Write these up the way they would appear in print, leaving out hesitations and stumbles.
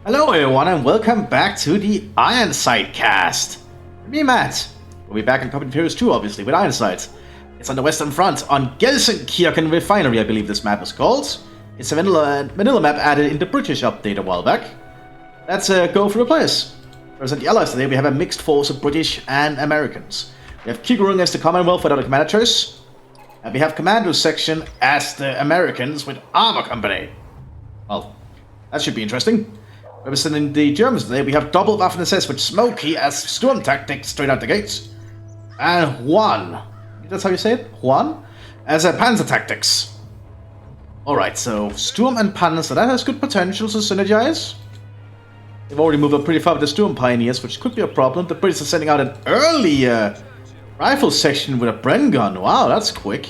Hello everyone and welcome back to the Ironside cast. Me Matt. We'll be back in Spearhead II obviously with Ironside. It's on the Western Front on Gelsenkirchen Refinery, I believe this map is called. It's a vanilla map added in the British update a while back. Let's go through the players. Present the Allies today, we have a mixed force of British and Americans. We have Kikurung as the Commonwealth without a commander choice. And we have Commando Section as the Americans with Armor Company. Well, that should be interesting. Representing the Germans today, we have Double Waffen SS with Smokey as Storm Tactics straight out the gates. And Juan, that's how you say it? Juan? As a Panzer Tactics. Alright, so Sturm and Panzer, that has good potential to synergize. They've already moved up pretty far with the Sturm Pioneers, which could be a problem. The British are sending out an early rifle section with a Bren gun. Wow, that's quick.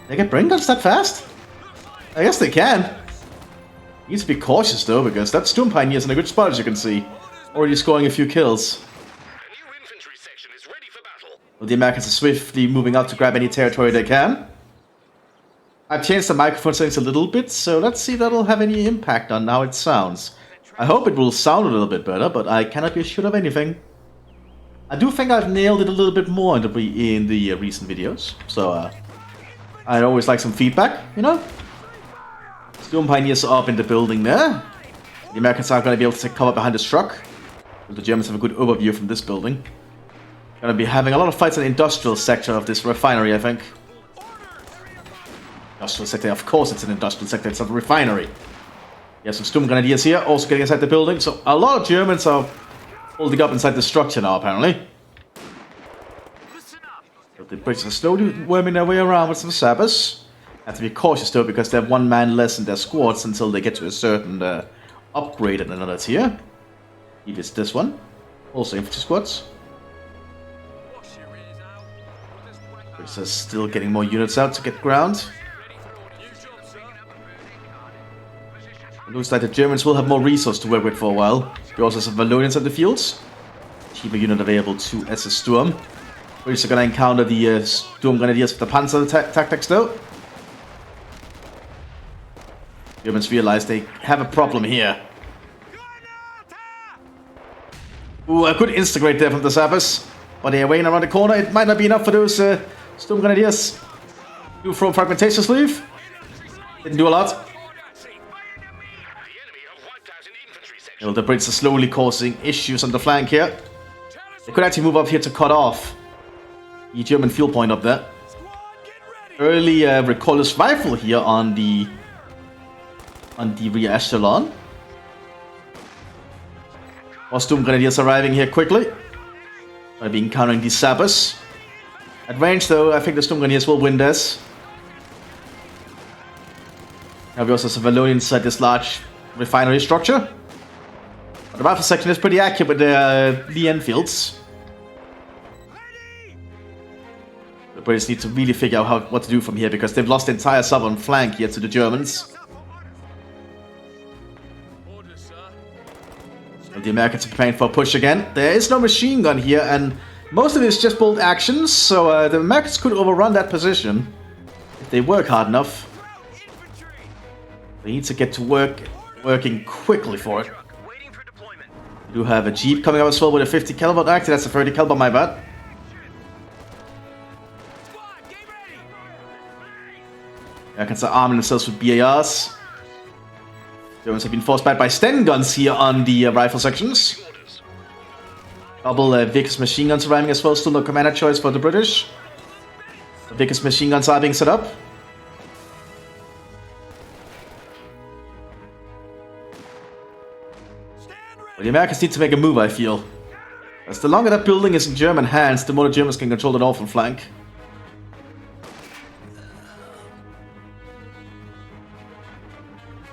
They get Bren guns that fast? I guess they can. Needs to be cautious though, because that Sturm Pioneer's in a good spot, as you can see. Already scoring a few kills. Well, the Americans are swiftly moving out to grab any territory they can. I've changed the microphone settings a little bit, so let's see if that'll have any impact on how it sounds. I hope it will sound a little bit better, but I cannot be assured of anything. I do think I've nailed it a little bit more in the recent videos, so I'd always like some feedback, you know? Storm Pioneers are up in the building there. The Americans aren't going to be able to take cover behind this truck. But the Germans have a good overview from this building. Going to be having a lot of fights in the industrial sector of this refinery, I think. Industrial sector, of course it's an industrial sector, it's a refinery. You have some Sturm Grenadiers here, also getting inside the building. So a lot of Germans are holding up inside the structure now, apparently. But the British are slowly worming their way around with some sappers. Have to be cautious though, because they have one man less in their squads until they get to a certain upgrade in another tier. If it's this one. Also infantry squads. British are still getting more units out to get ground. It looks like the Germans will have more resources to work with for a while. We also have some Valonians in the fields. Cheaper unit available to as a Sturm. British are going to encounter the Sturm Grenadiers with the Panzer tactics though. Germans realize they have a problem here. Ooh, a good instagrate there from the Sappers. But they're waiting around the corner. It might not be enough for those Sturm Grenadiers. Do from Fragmentation Sleeve. Didn't do a lot. Well, the Brits are slowly causing issues on the flank here. They could actually move up here to cut off the German field point up there. Early recoilless rifle here on the rear echelon. More Sturm Grenadiers arriving here quickly. I'll be encountering these sappers. At range though, I think the Sturm Grenadiers will win this. Now we also have Valonians inside this large refinery structure. But the rifle section is pretty accurate with the Lee Enfields. The British need to really figure out what to do from here, because they've lost the entire southern flank here to the Germans. The Americans are preparing for a push again. There is no machine gun here, and most of it is just bolt actions, so the Americans could overrun that position if they work hard enough. They need to get to working quickly for it. We do have a Jeep coming up as well with a 50 caliber. Actually, that's a 30 caliber, my bad. Americans are arming themselves with BARs. Germans have been forced back by Sten guns here on the rifle sections. Double Vickers machine guns arriving as well. Still no commander choice for the British. The Vickers machine guns are being set up. But the Americans need to make a move, I feel. As the longer that building is in German hands, the more the Germans can control the northern flank.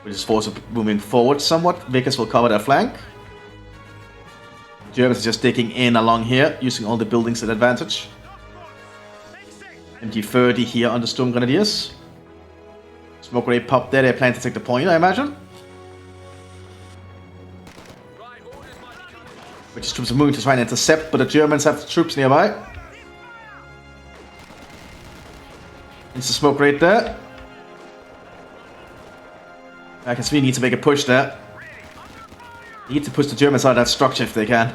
British force are moving forward somewhat. Vickers will cover their flank. Germans are just digging in along here, using all the buildings at advantage. MG30 here on the Sturm Grenadiers. Smoke ray pop there, they plan to take the point, I imagine. British troops are moving to try and intercept, but the Germans have the troops nearby. It's a smoke right there. I can see we need to make a push there. Need to push the Germans out of that structure if they can.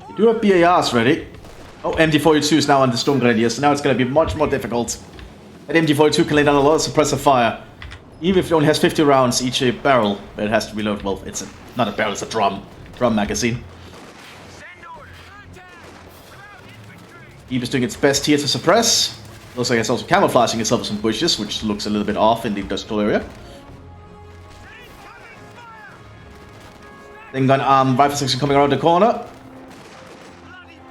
We do have BARs ready. Oh, MD42 is now on the Storm Grenadier, so now it's going to be much more difficult. That MD42 can lay down a lot of suppressive fire. Even if it only has 50 rounds each barrel, but it has to reload. Well, it's not a barrel, it's a drum magazine. Deep is doing its best here to suppress. Looks like it's also camouflaging itself with some bushes, which looks a little bit off in the industrial area. Then got rifle section coming around the corner.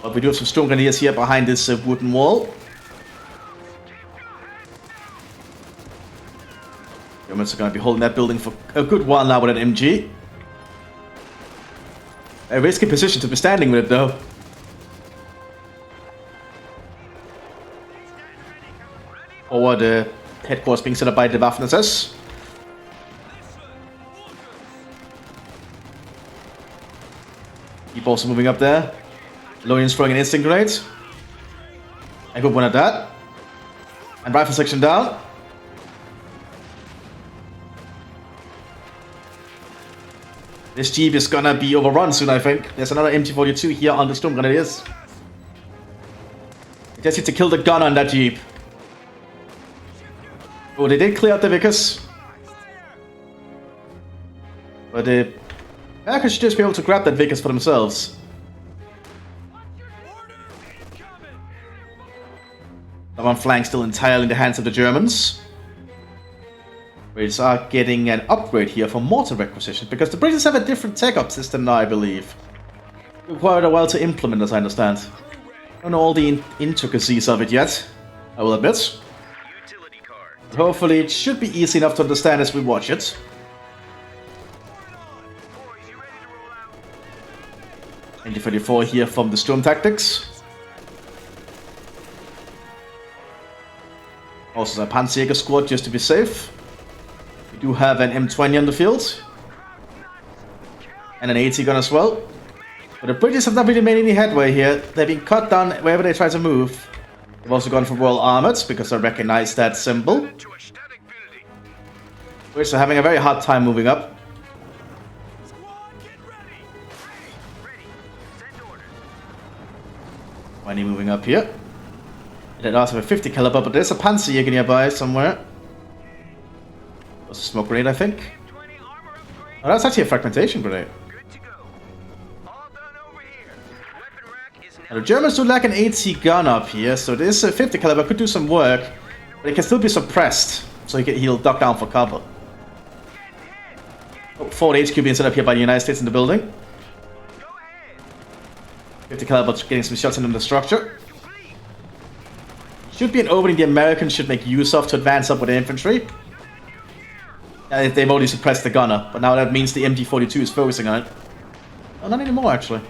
But we do have some Storm Grenadiers here behind this wooden wall. Germans are going to be holding that building for a good while now with an MG. A risky position to be standing with it though. Forward headquarters being set up by the Mthis. Keep also moving up there. Lorian's throwing an instant grenade. A good one at that. And rifle section down. This Jeep is gonna be overrun soon, I think. There's another MT-42 here on the Storm Grenadiers. We just need to kill the gun on that Jeep. Oh, they did clear out the Vickers. But the Americans should just be able to grab that Vickers for themselves. The one flank still entirely in the hands of the Germans. British are getting an upgrade here for mortar requisition, because the British have a different tech-up system now, I believe. Quite a while to implement, as I understand. I don't know all the intricacies of it yet, I will admit. But hopefully it should be easy enough to understand as we watch it. MD-44 here from the Storm Tactics. Also a Panzerjäger squad just to be safe. We do have an M20 on the field. And an AT gun as well. But the British have not really made any headway here. They've been cut down wherever they try to move. They've also gone for Royal Armoured because they recognize that symbol. British are having a very hard time moving up. Finally moving up here. They also have a 50 caliber, but there's a Panzerjäger nearby somewhere. That's a smoke grenade, I think. Oh, that's actually a fragmentation grenade. Now, the Germans do lack an AT gun up here, so this 50 caliber could do some work, but it can still be suppressed, so he'll duck down for cover. Oh, forward HQ being set up here by the United States in the building. 50 caliber getting some shots into the structure. Should be an opening the Americans should make use of to advance up with the infantry. They've already suppressed the gunner, but now that means the MD-42 is focusing on it. Oh, not anymore, actually.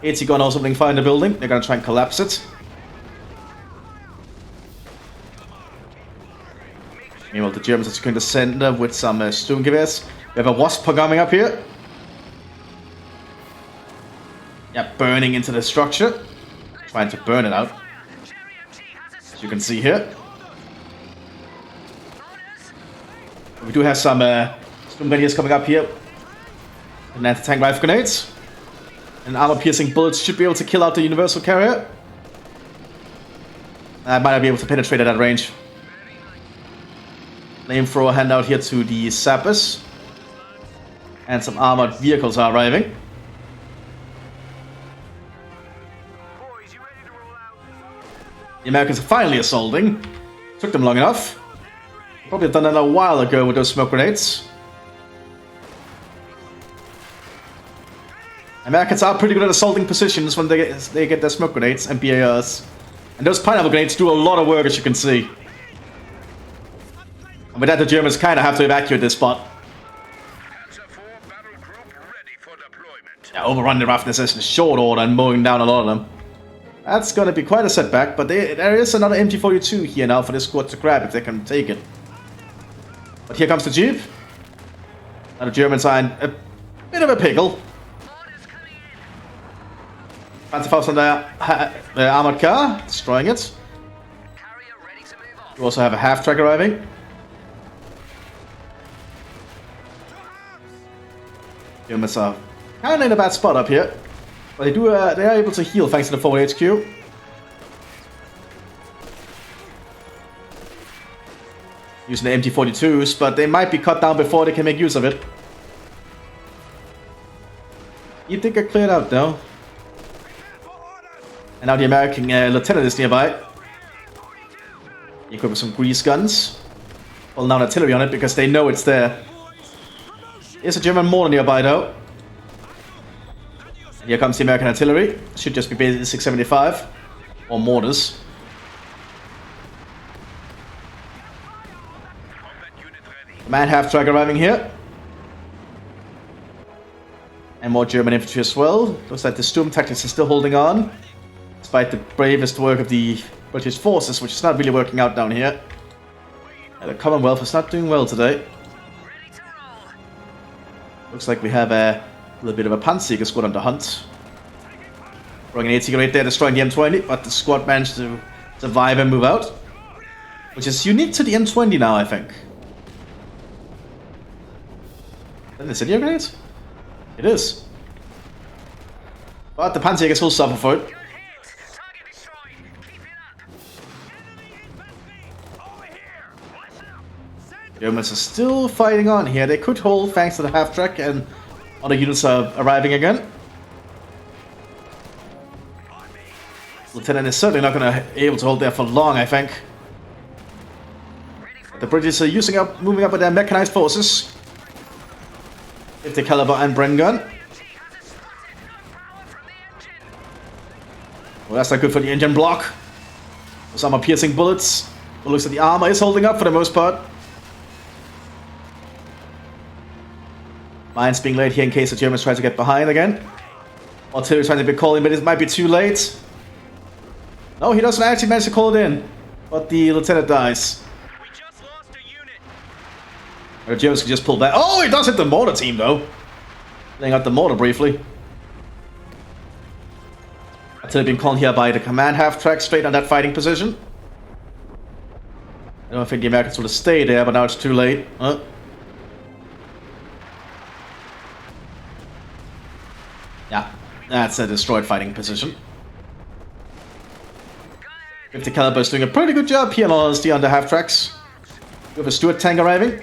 AT gun also being fired in the building. They're gonna try and collapse it. Meanwhile, the Germans are securing the center with some Sturmgewehrs. We have a Wasp coming up here. Yeah, burning into the structure. Trying to burn it out. As you can see here. We do have some Sturmgrenadiers coming up here. And anti-tank rifle grenades. And armor-piercing bullets should be able to kill out the universal carrier. I might not be able to penetrate at that range. Flamethrower handout here to the sappers. And some armored vehicles are arriving. The Americans are finally assaulting. Took them long enough. Probably done that a while ago with those smoke grenades. Americans are pretty good at assaulting positions when they get their smoke grenades and BARs. And those pineapple grenades do a lot of work, as you can see. And with that, the Germans kind of have to evacuate this spot. Yeah, overrun the roughness in short order and mowing down a lot of them. That's going to be quite a setback, but there is another MT-42 here now for this squad to grab if they can take it. But here comes the Jeep. Now the Germans are in a bit of a pickle. Panzerfaust on the armored car, destroying it. We also have a half-track arriving. Germans are kind of in a bad spot up here. But they are able to heal thanks to the forward HQ. Using the MT-42s, but they might be cut down before they can make use of it. You think I cleared out though. And now the American lieutenant is nearby. Equipped with some grease guns. Pulling down artillery on it because they know it's there. There's a German mortar nearby though. And here comes the American artillery. Should just be based in 675. Or mortars. Man half-track arriving here. And more German infantry as well. Looks like the Sturm tactics are still holding on. Despite the bravest work of the British forces, which is not really working out down here. And the Commonwealth is not doing well today. Looks like we have a little bit of a Panzer squad on the hunt. Throwing an 80 right there, destroying the M20, but the squad managed to survive and move out. Which is unique to the M20 now, I think. Is that an incendiary grenade? It is. But the Panzerjägers will suffer for it. Germans are still fighting on here. They could hold thanks to the half-track and other units are arriving again. Lieutenant is certainly not going to be able to hold there for long, I think. The British are moving up with their mechanized forces. 50 caliber and Bren gun. Well, that's not good for the engine block. Some are piercing bullets. It looks like the armor is holding up for the most part. Mines being laid here in case the Germans try to get behind again. Artillery trying to be calling, but it might be too late. No, he doesn't actually manage to call it in. But the lieutenant dies. We just lost a unit. The Germans can just pull back. Oh, he does hit the mortar team though. Laying out the mortar briefly. Artillery being called here by the command half-track straight on that fighting position. I don't think the Americans would have stayed there, but now it's too late. Yeah, that's a destroyed fighting position. 50 caliber is doing a pretty good job here in all honesty on the half-tracks. We have a Stuart tank arriving,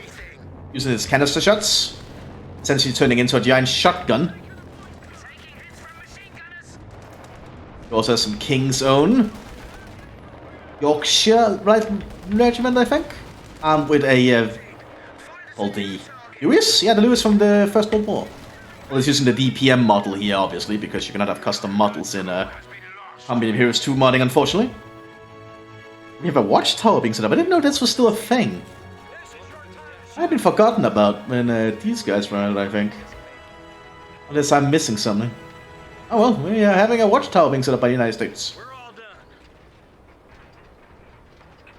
using its canister shots, essentially turning into a giant shotgun. We also have some King's Own Yorkshire Regiment, I think, with a called the Lewis. Yeah, the Lewis from the First World War. Well, it's using the DPM model here, obviously, because you cannot have custom models in Combat of Heroes 2 modding, unfortunately. We have a watchtower being set up. I didn't know this was still a thing. I had been forgotten about when these guys were out, I think. Unless I'm missing something. Oh well, we are having a watchtower being set up by the United States.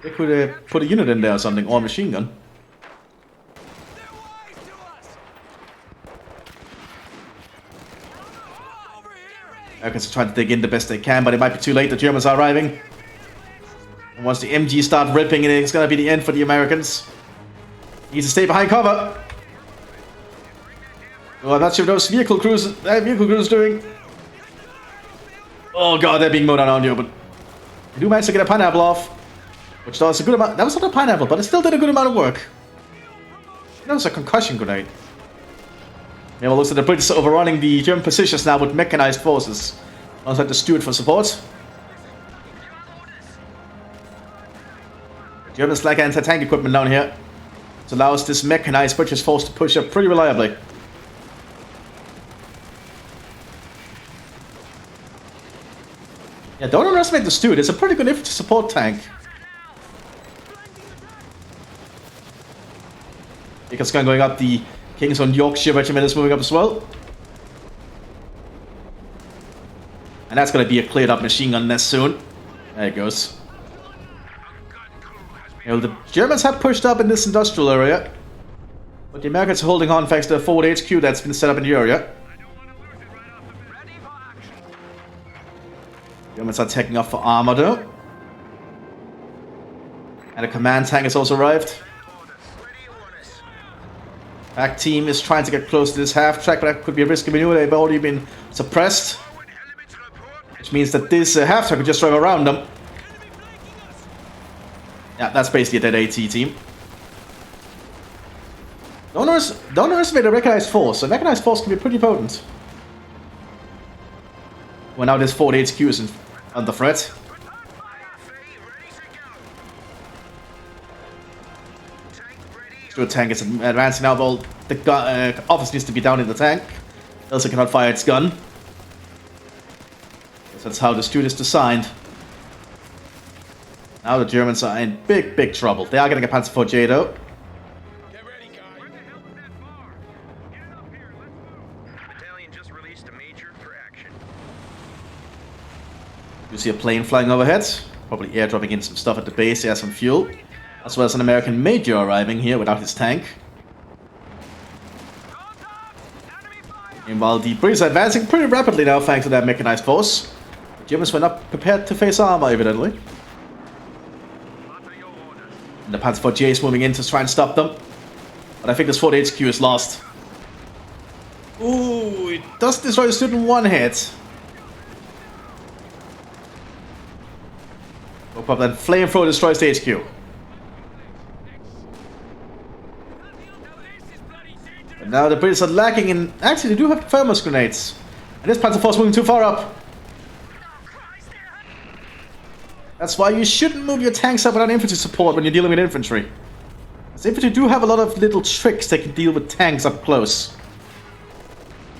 They could put a unit in there or something, or a machine gun. Americans are trying to dig in the best they can, but it might be too late. The Germans are arriving. And once the MG start ripping, it's going to be the end for the Americans. Need to stay behind cover. Oh, I'm not sure what those vehicle crews doing. Oh god, they're being mowed down on the open. They do manage to get a pineapple off, which does a good amount. That was not a pineapple, but it still did a good amount of work. That was a concussion grenade. Yeah, well, looks like the British are overrunning the German positions now with mechanized forces. Alongside the Stuart for support. The Germans lack anti-tank equipment down here. It allows this mechanized British force to push up pretty reliably. Yeah, don't underestimate the Stuart. It's a pretty good infantry support tank. Because going up, the King's Own Yorkshire Regiment is moving up as well. And that's going to be a cleared up machine gun nest soon. There it goes. You know, the Germans have pushed up in this industrial area. But the Americans are holding on thanks to the forward HQ that's been set up in the area. Germans are taking off for armor though. And a command tank has also arrived. Pack team is trying to get close to this half track, but that could be a risky maneuver. They've already been suppressed, which means that this half track could just drive around them. Yeah, that's basically a dead AT team. Don't underestimate the Mechanized force. The Mechanized force can be pretty potent. Well, now this Fort HQ is under threat. The tank is advancing now. Well, the office needs to be down in the tank, else it cannot fire its gun. That's how the Stuart is designed. Now the Germans are in big trouble. They are getting a Panzer IV though. Get ready, guy. Where the hell was that bar? Get it up here. Let's move. Battalion just released a major for action. You see a plane flying overhead, probably airdropping in some stuff at the base. He has some fuel, as well as an American major arriving here without his tank. Meanwhile, the British are advancing pretty rapidly now thanks to their mechanized force. The Germans were not prepared to face armor, evidently. And the Panzer IV J is moving in to try and stop them. But I think this Fort HQ is lost. Ooh, it does destroy the student one hit. No problem, then Flamethrower destroys the HQ. But now the British are lacking in... Actually, they do have thermos grenades. And this Panzer IV is moving too far up. That's why you shouldn't move your tanks up without infantry support when you're dealing with infantry. Because infantry do have a lot of little tricks they can deal with tanks up close.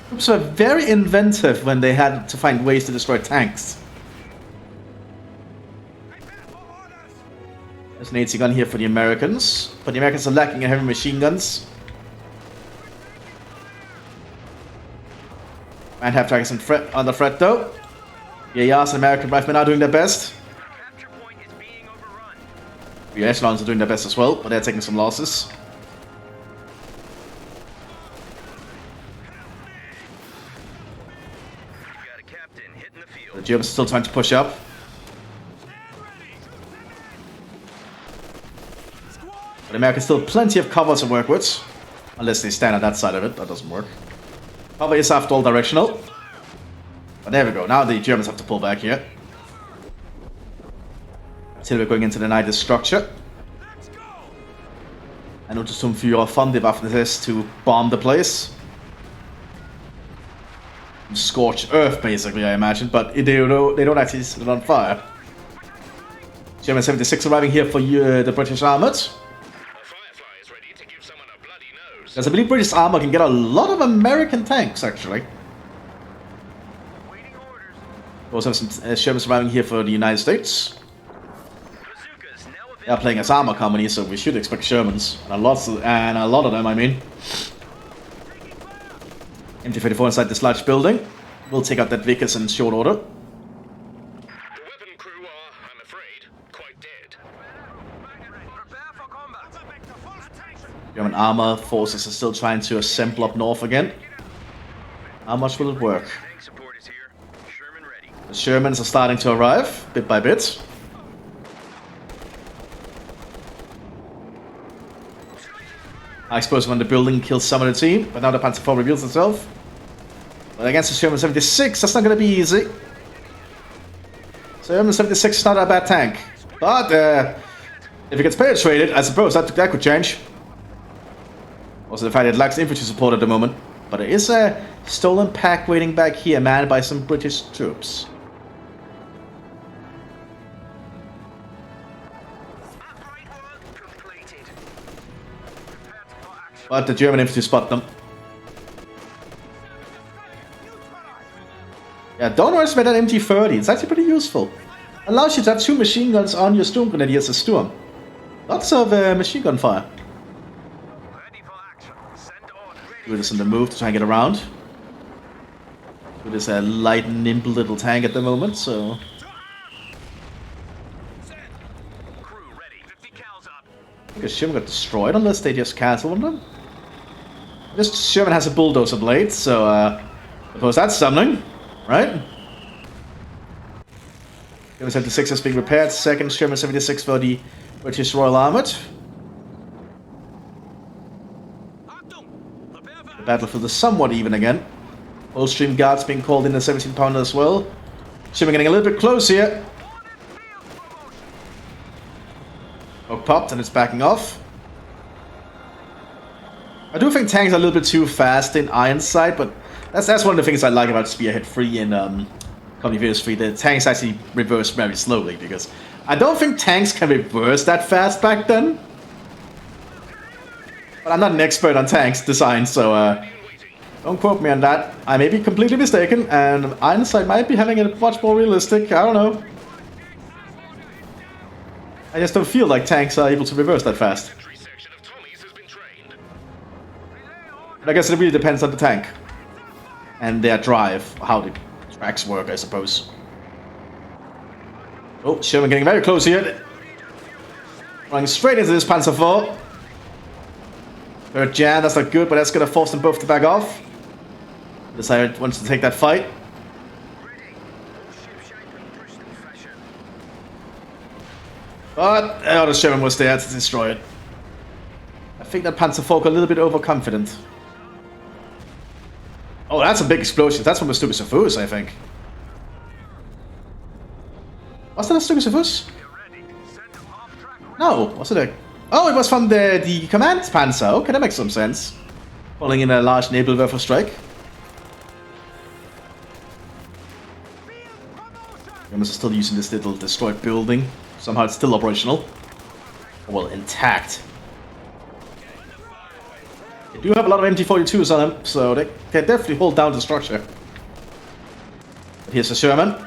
Troops were very inventive when they had to find ways to destroy tanks. There's an AT gun here for the Americans, but the Americans are lacking in heavy machine guns. And half track is under threat though. Yeah, and American riflemen are doing their best. The echelons are doing their best as well, but they're taking some losses. The Germans are still trying to push up. But America's still plenty of cover to work with. Unless they stand on that side of it, that doesn't work. Cover is after all directional. But there we go, now the Germans have to pull back here. Until we're going into the night structure. I noticed some of you are funded after this to bomb the place. Scorched earth, basically, I imagine, but they don't actually set it on fire. German 76 arriving here for the British armoured. Because I believe British armour can get a lot of American tanks, actually. We also have some Shermans arriving here for the United States. They are playing as armor company, so we should expect Shermans. And a lot of them, I mean. MT-34 inside this large building. We'll take out that Vickers in short order. The weapon crew are, I'm afraid, quite dead. Prepare for combat. German armor forces are still trying to assemble up north again. How much will it work? The Shermans are starting to arrive, bit by bit. I suppose when the building kills some of the team, but now the Panzer IV reveals itself. But against the Sherman 76, that's not going to be easy. Sherman 76 is not a bad tank. But if it gets penetrated, I suppose that could change. Also the fact it lacks infantry support at the moment. But there is a stolen pack waiting back here, manned by some British troops. But the German infantry spot them. Yeah, don't underestimate that MT-30. It's actually pretty useful. Allows you to have 2 machine guns on your Sturm Grenadiers as Sturm. Lots of machine gun fire. Do this in the move to try and get around. It is a light, nimble little tank at the moment, so... I think Sherman got destroyed unless they just cancelled them. This Sherman has a bulldozer blade, so I suppose that's something, right? Sherman 76 is being repaired. Second Sherman 76 for the British Royal Armoured. The battlefield is somewhat even again. Coldstream Guards being called in the 17-pounder as well. Sherman getting a little bit close here. Poke popped and it's backing off. I do think tanks are a little bit too fast in Ironside, but that's one of the things I like about Spearhead 3 and Company of Heroes 3. The tanks actually reverse very slowly, because I don't think tanks can reverse that fast back then. But I'm not an expert on tanks design, so don't quote me on that. I may be completely mistaken, and Ironside might be having it much more realistic. I don't know. I just don't feel like tanks are able to reverse that fast. But I guess it really depends on the tank and their drive, how the tracks work, I suppose. Oh, Sherman getting very close here. Running straight into this Panzer IV. Third jam, that's not good, but that's going to force them both to back off. Decided wants to take that fight. But the Sherman was there to destroy it. I think that Panzer IV got a little bit overconfident. Oh, that's a big explosion. That's from the Stukas, I think. Was that a Stukas? No, was it a... Oh, it was from the command Panzer. Okay, that makes some sense. Falling in a large Nebelwerfer strike. Germans are still using this little destroyed building. Somehow it's still operational. Well, intact. They do have a lot of MT-42s on them, so they can definitely hold down the structure. But here's the Sherman.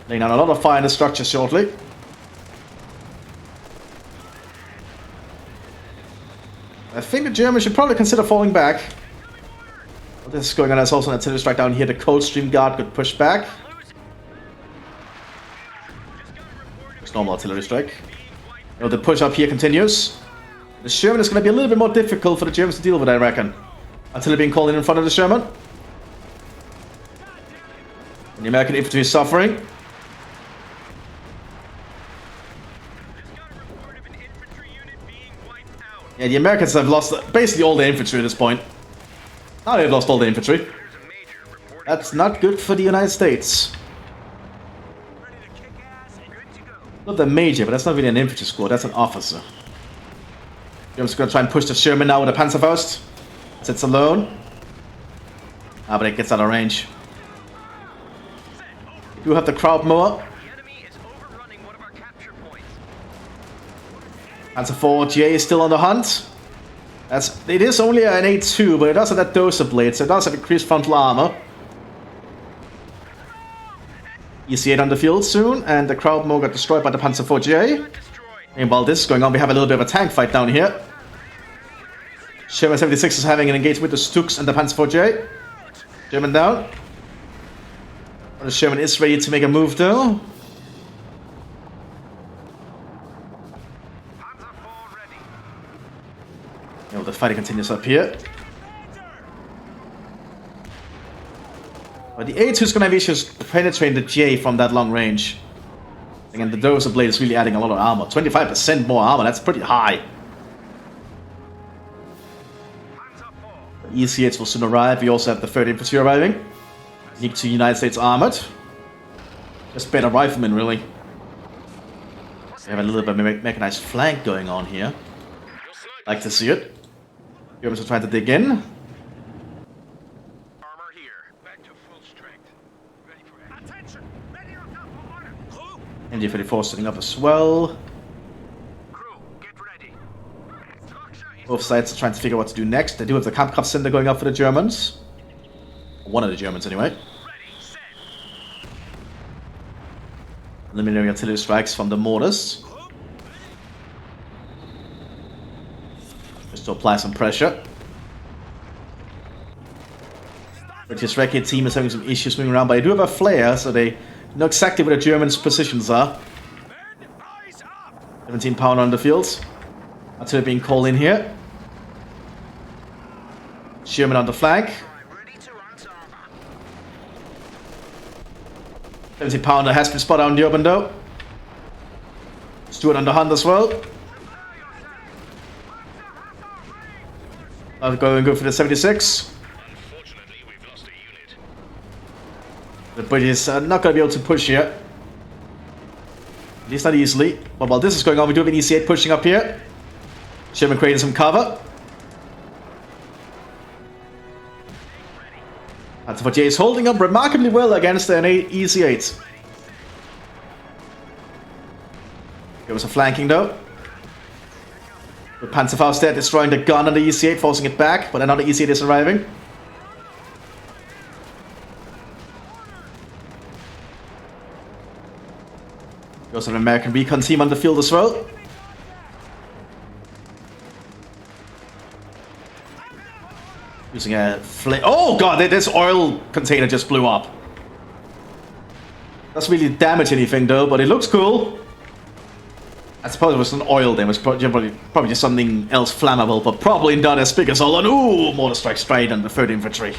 Laying down a lot of fire in the structure shortly. I think the Germans should probably consider falling back. What this is going on, there's also an artillery strike down here. The Coldstream Guard could push back. It's normal artillery strike. Oh, the push up here continues. The Sherman is going to be a little bit more difficult for the Germans to deal with, I reckon. Artillery being called in front of the Sherman. And the American infantry is suffering. Yeah, the Americans have lost basically all their infantry at this point. Now they've lost all the infantry. That's not good for the United States. Not the major, but that's not really an infantry squad, that's an officer. Germans are going to try and push the Sherman now with a Panzerfaust. Sits alone. Ah, but it gets out of range. We do have the Kraut mower. Panzer IV GA is still on the hunt. It is only an A2, but it does have that dozer blade, so it does have increased frontal armor. EC8 on the field soon, and the Kraut mower got destroyed by the Panzer IV GA. And while this is going on, we have a little bit of a tank fight down here. Sherman 76 is having an engagement with the Stuks and the Panzer IV GA. German down. The Sherman is ready to make a move though. Yeah, well, the fighting continues up here. But the A2 is going to have issues penetrating the J from that long range. Again, the dozer blade is really adding a lot of armor. 25% more armor, that's pretty high. EC8s will soon arrive. We also have the 3rd Infantry arriving. Unique to United States Armored. Just better riflemen, really. We have a little bit of a mechanized flank going on here. Like to see it. Germans are trying to dig in. Armor here. Back to full strength. Ready for action. Attention! MD-34 setting up as well. Crew, get ready. Both sides are trying to figure out what to do next. They do have the Kampfkraftcenter going up for the Germans. One of the Germans, anyway. Eliminating artillery strikes from the mortars. Just to apply some pressure. British Recce team is having some issues moving around, but they do have a flare, so they know exactly where the Germans' positions are. 17 pounder on the field. Artillery being called in here. Sherman on the flank. 17 pounder has been spotted on the open though. Stewart on the hunt as well. I'll go and go for the 76. Unfortunately, we've lost a unit. The British are not going to be able to push here. At least not easily. But while this is going on, we do have an EC8 pushing up here. Sherman creating some cover. Panzer is holding up remarkably well against an EC8. There was a flanking though. The Panzerfaust there destroying the gun on the EC8, forcing it back, but another EC8 is arriving. We also have an American recon team on the field as well. Using a flame. Oh god, this oil container just blew up. Doesn't really damage anything though, but it looks cool. I suppose it was an oil then, it was probably just something else flammable, but probably not as big as all on. Ooh, mortar strike straight on the 3rd Infantry.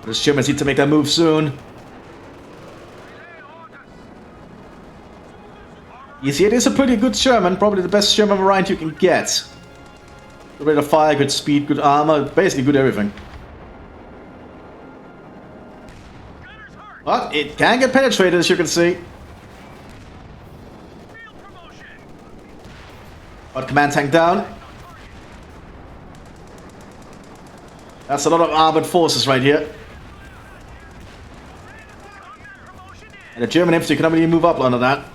The Germans need to make that move soon. EC8 is a pretty good Sherman, probably the best Sherman variant you can get. Good rate of fire, good speed, good armor, basically good everything. But it can get penetrated, as you can see. But command tank down. That's a lot of armored forces right here. And the German infantry can only move up under that.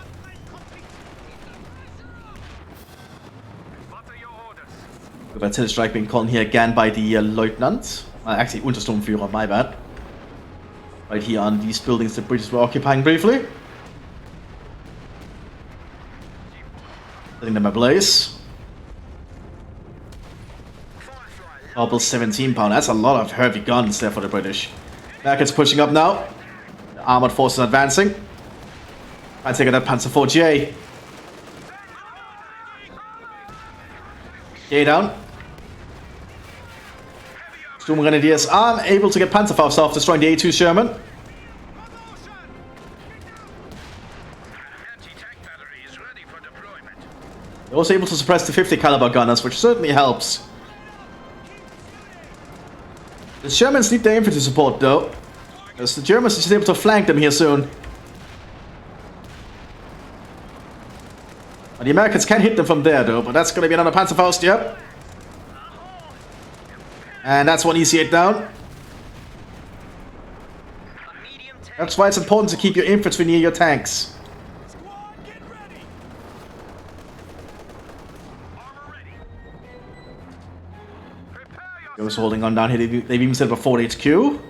Good artillery strike being called here again by the Lieutenant. Actually, Untersturmführer, my bad. Right here on these buildings the British were occupying briefly. Setting them ablaze. Double 17 pound. That's a lot of heavy guns there for the British. Americans pushing up now. The armored forces advancing. I take that Panzer IV J. J down. Sturmgrenadiers are able to get Panzerfaust off, destroying the A2 Sherman. They're also able to suppress the 50 caliber gunners, which certainly helps. The Shermans need their infantry support though, as the Germans are just able to flank them here soon. And the Americans can hit them from there though, but that's going to be another Panzerfaust, yep. And that's one EC8 down. That's why it's important to keep your infantry near your tanks. They're also holding on down here. They've even set up a Fort HQ. We're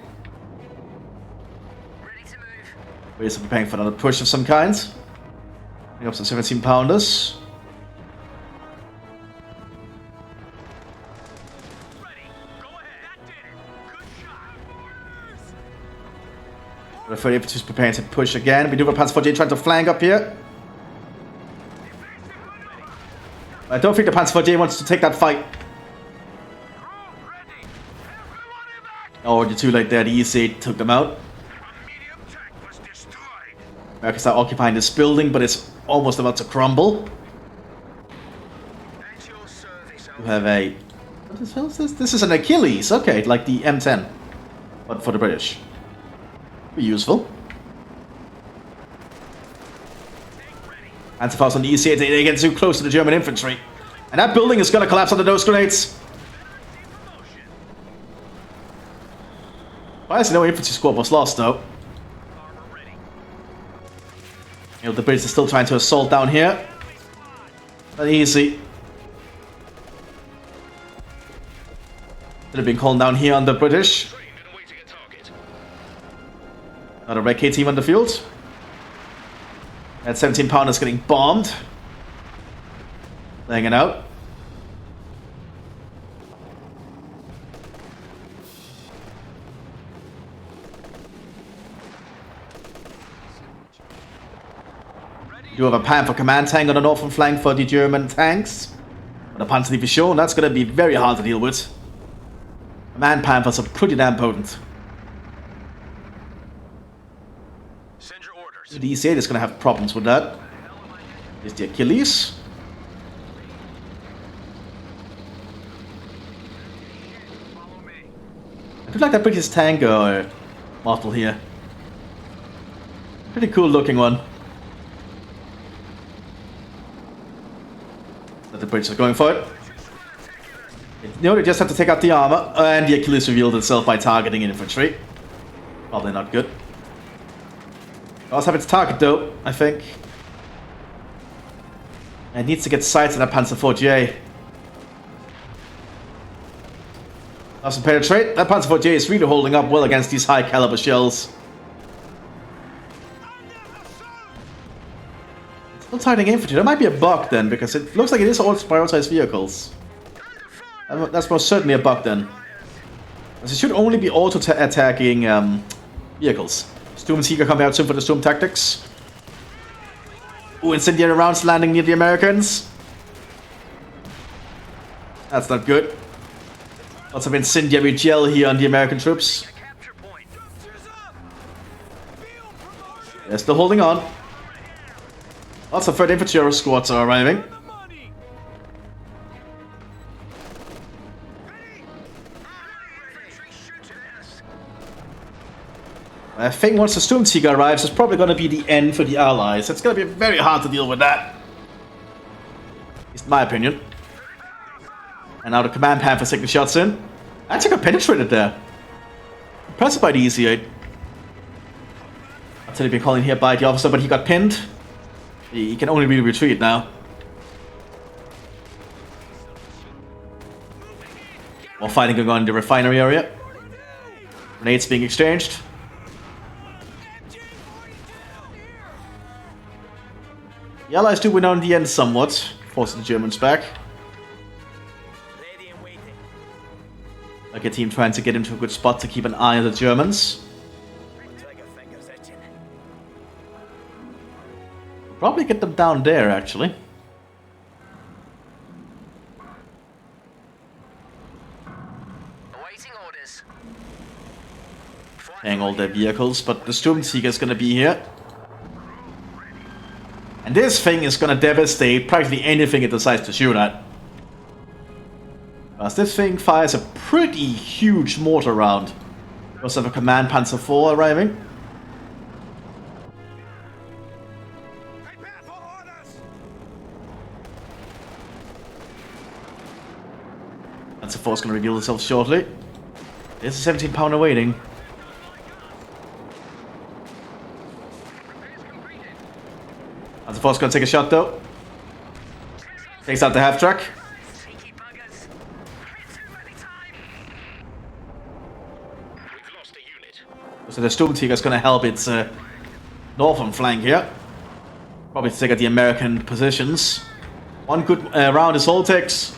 also preparing for another push of some kind. Bring up some 17 pounders. The 30th infantry is preparing to push again. We do have a Panzer IV J trying to flank up here. I don't think the Panzer IV J wants to take that fight. Oh, you're too late there. The EC8 took them out. Americans are occupying this building, but it's almost about to crumble. You have a... What the hell is this? This is an Achilles. Okay, like the M10. But for the British. Be useful. Panzerfaust on the EC8. They get too close to the German infantry. And that building is going to collapse under those grenades. Why is no infantry squad was lost though? You know, the British are still trying to assault down here. Not easy. Should have been called down here on the British. Another Red K team on the field. That 17 pounders getting bombed. Laying it out. You have a Panther command tank on the northern flank for the German tanks. But the Panzerdivision, that's going to be very hard to deal with. The man Panthers are pretty damn potent. Send your orders. The EC8 is going to have problems with that. Here's the Achilles. do like that British tank model here. Pretty cool looking one. But the British are going for it. You know, they just have to take out the armor, and the Achilles revealed itself by targeting infantry. Probably not good. Also have its target though, I think. And it needs to get sights on that Panzer IV-J. Doesn't penetrate. That Panzer IV-J is really holding up well against these high caliber shells. Still targeting infantry. There might be a bug then, because it looks like it is all prioritized vehicles. That's most certainly a bug then. As it should only be auto-attacking vehicles. Storm Seeker coming out soon for the Storm Tactics. Ooh, incendiary rounds landing near the Americans. That's not good. Lots of incendiary gel here on the American troops. They're still holding on. Lots of 3rd Infantry squads are arriving. I think once the Storm Seeker arrives, it's probably going to be the end for the Allies. It's going to be very hard to deal with that. At least in my opinion. And now the Command Panther's taking shots in. Actually got penetrated there. Impressive by the EZ-8. I'll tell you, been calling here by the officer, but he got pinned. He can only really retreat now. More fighting going on in the refinery area. Grenades being exchanged. The Allies do win on the end somewhat, forcing the Germans back. Like a team trying to get into a good spot to keep an eye on the Germans. Probably get them down there, actually. Awaiting orders. Hang all their vehicles, but the Storm Seeker is going to be here. And this thing is going to devastate practically anything it decides to shoot at. Because this thing fires a pretty huge mortar round. We also have a Command Panzer IV arriving. Panzer IV is going to reveal itself shortly. There's a 17 pounder waiting. Panzer IV is going to take a shot though. Takes out the half track. So the Storm Seeker is going to help its northern flank here. Probably to take out the American positions. One good round is all it takes.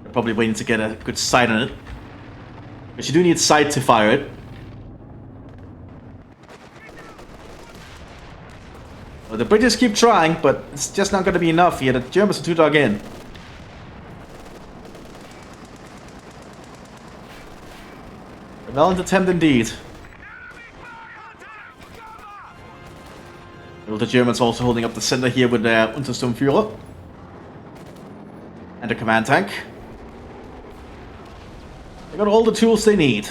They're probably waiting to get a good sight on it. But you do need sight to fire it. Well, the British keep trying, but it's just not going to be enough here. The Germans are too dug in. A valiant attempt indeed. Well, the Germans also holding up the center here with their Untersturmführer. And the command tank. They got all the tools they need.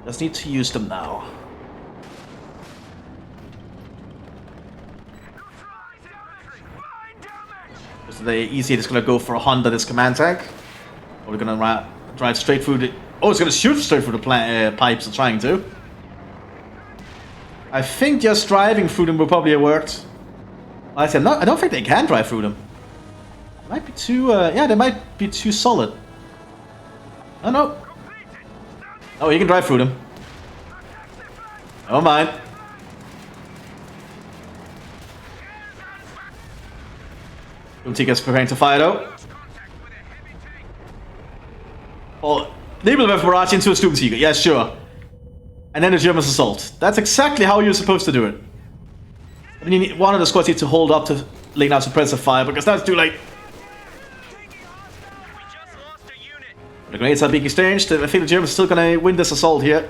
Just need to use them now. So the EZ-8 is going to go for a Honda, this command tank. Or we're going to drive straight through the... Oh, it's going to shoot straight through the pipes, it's trying to. I think just driving through them will probably have worked. I don't think they can drive through them. They might be too... yeah, they might be too solid. Oh, no. Oh, you can drive through them. Never mind. Umtikas preparing to fire though. Oh, label with barrage into a Sturmtiger. Yeah, sure. And then the Germans assault. That's exactly how you're supposed to do it. I mean, one of the squads needs to hold up to laying out suppressive fire because that's too late. The grenades are being exchanged. I think the Germans are still gonna win this assault here.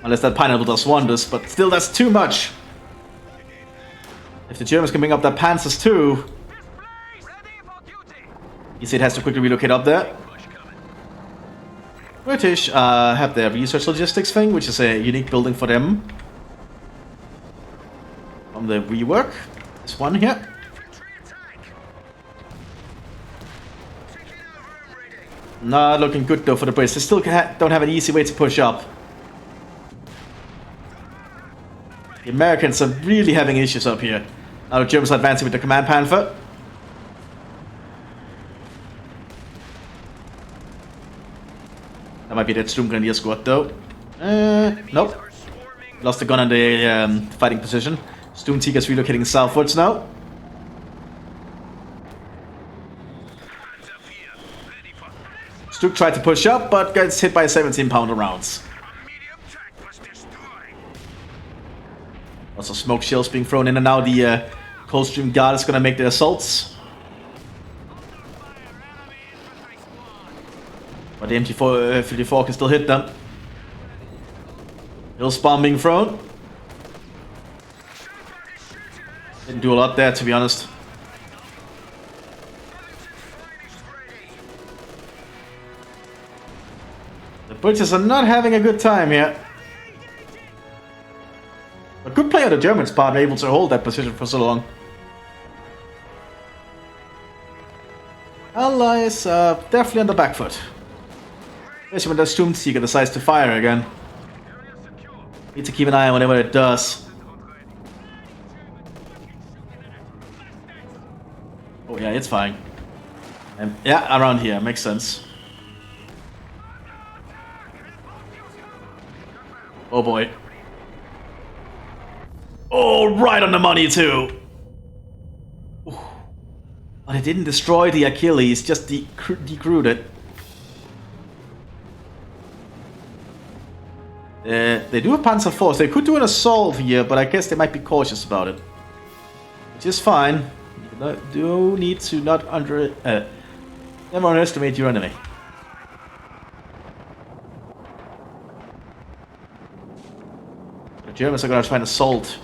Unless that pineapple does wonders, but still that's too much. If If the Germans can bring up their Panzers too, you see it has to quickly relocate up there. British have their research logistics thing, which is a unique building for them. From the rework, this one here. Not looking good though for the Brits. They still don't have an easy way to push up. The Americans are really having issues up here. Now the Germans are advancing with the Command Panther. That might be that Sturmgrenadier squad though. Nope. Lost the gun on the fighting position. Sturmtiger's relocating southwards now. Stuk tried to push up, but gets hit by 17-pounder rounds. Also smoke shells being thrown in, and now the Coldstream Guard is gonna make the assaults. But the MT-54 can still hit them. Hill spawn being thrown. Didn't do a lot there, to be honest. The British are not having a good time here. A good play on the Germans' part, able to hold that position for so long. Allies are definitely on the back foot. Especially when the Sturmtiger decides to fire again. Need to keep an eye on whatever it does. Oh yeah, it's fine. Yeah, around here, makes sense. Oh boy. Oh, right on the money too! Ooh. But it didn't destroy the Achilles, just decrewed it. They do have Panzer Force. They could do an assault here, but I guess they might be cautious about it. Which is fine. You do need to not never underestimate your enemy. The Germans are gonna try and assault.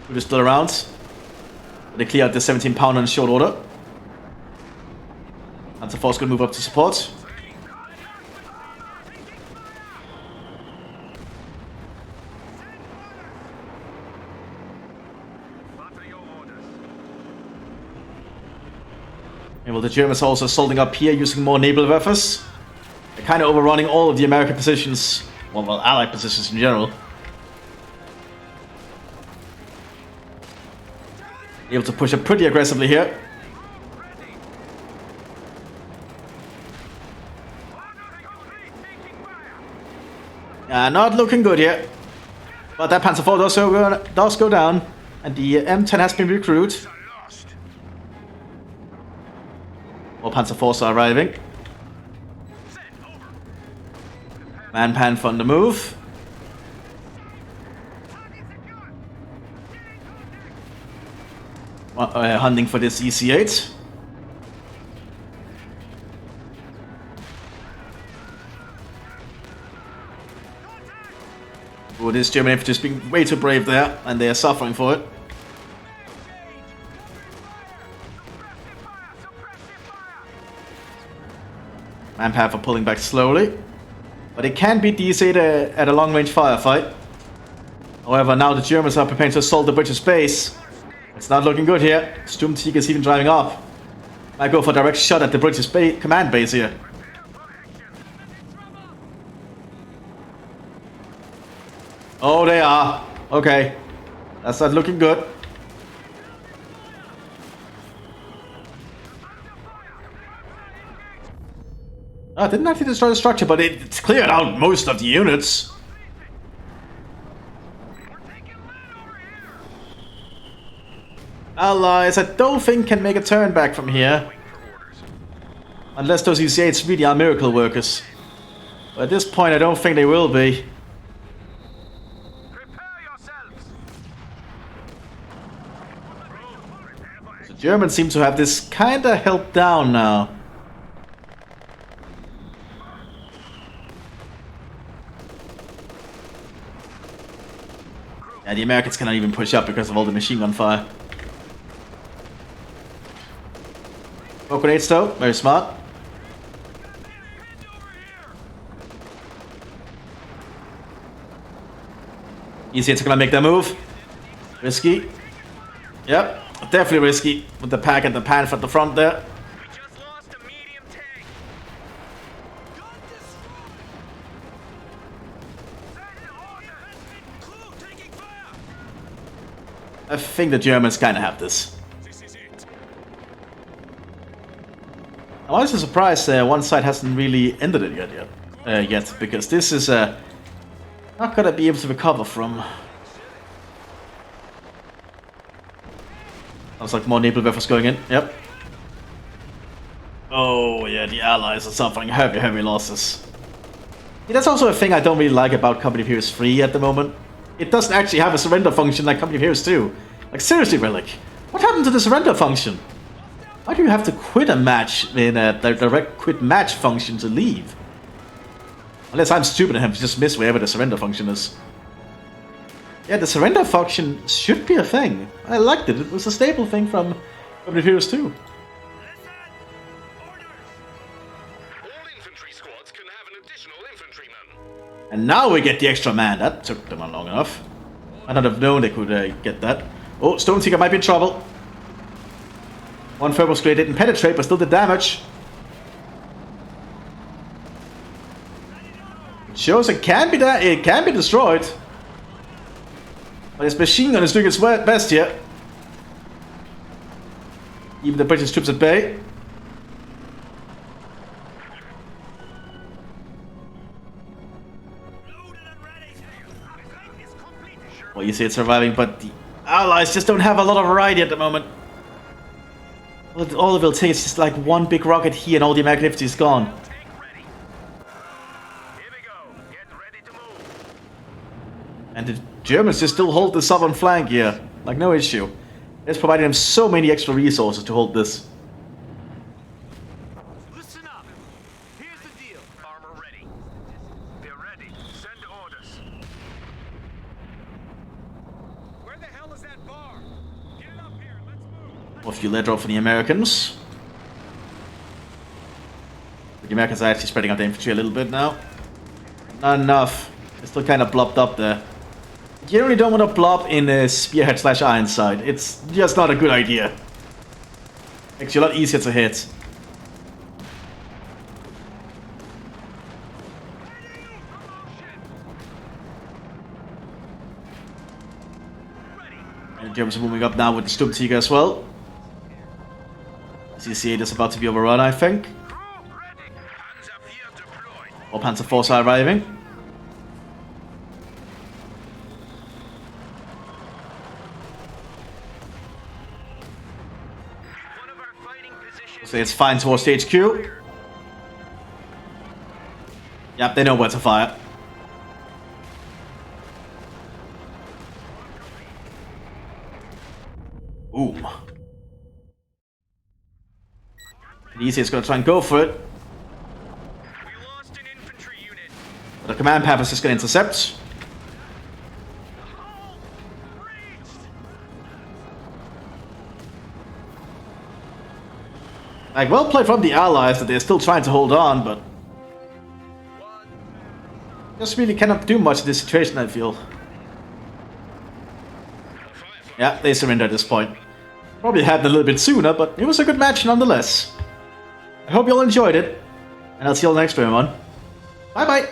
We're still around. They clear out the 17-pounder in short order. Panzer Force gonna move up to support. And well, the Germans are also assaulting up here using more naval weapons. They're kind of overrunning all of the American positions, well, Allied positions in general. Able to push up pretty aggressively here. Not looking good here. But that Panzer IV does go down, and the M10 has been recruited. More Panzer IVs are arriving. Man Panther on the move. Hunting for this EC8. Oh, this German infantry is being way too brave there, and they are suffering for it. Man Panther pulling back slowly, but it can beat the EC8 at a long-range firefight. However, now the Germans are preparing to assault the British base. It's not looking good here. Sturmtiger is even driving up. Might go for a direct shot at the British command base here. Oh, they are. Okay. That's not looking good. Oh, didn't actually destroy the structure, but it's cleared out most of the units. Allies, I don't think can make a turn back from here. Unless those EC8s really are miracle workers. But at this point, I don't think they will be. The Germans seem to have this kinda held down now. Yeah, the Americans cannot even push up because of all the machine gun fire. No grenades though, very smart. Easy, it's gonna make that move. Risky. Yep, definitely risky with the pack and the pan at the front there. We just lost a medium tank. I think the Germans kind of have this. This is it. I'm also surprised one side hasn't really ended it yet, because this is not gonna be able to recover from. Sounds like more naval buffers going in. Yep. Oh yeah, the Allies are suffering heavy losses. Yeah, that's also a thing I don't really like about Company of Heroes 3 at the moment. It doesn't actually have a surrender function like Company of Heroes 2. Like seriously, Relic, what happened to the surrender function? Why do you have to quit a match in a direct quit match function to leave? Unless I'm stupid and have just missed wherever the surrender function is. Yeah, the surrender function should be a thing. I liked it. It was a staple thing from Company of Heroes 2. All infantry squads can have an additional infantryman. And now we get the extra man. That took them long enough. I'd not have known they could get that. Oh, Stone Seeker might be in trouble. One Phobos Gray didn't penetrate, but still did damage. It shows it can be destroyed. But his machine gun is doing its best here. Even the British troops at bay. Well, you see it surviving, but the Allies just don't have a lot of variety at the moment. All it will take is just like one big rocket here and all the American infantry is gone. Tank ready. Here we go. Get ready to move. And the Germans just still hold the southern flank here. Like no issue. It's providing them so many extra resources to hold this. Listen up. Here's the deal. Armor ready. They're ready. Send orders. Where the hell is that bar? Get it up here. Let's move. More fuel let drop for the Americans. But the Americans are actually spreading out the infantry a little bit now. Not enough. They're still kind of blobbed up there. You generally don't want to blob in a Spearhead / Ironside. It's just not a good idea. Makes you a lot easier to hit. And the Germans are moving up now with the Sturmtiger as well. CC8 is about to be overrun, I think. Crew ready. Hands up here deployed. All Panzer Force are arriving. One of our fighting positions. So it's fine towards the HQ. Yep, they know where to fire. Boom. Easy is going to try and go for it. We lost an infantry unit. But the command path is just going to intercept. Like, well played from the Allies that they're still trying to hold on, but just really cannot do much in this situation, I feel. Yeah, they surrender at this point. Probably happened a little bit sooner, but it was a good match nonetheless. I hope you all enjoyed it, and I'll see you all next time, everyone. Bye bye!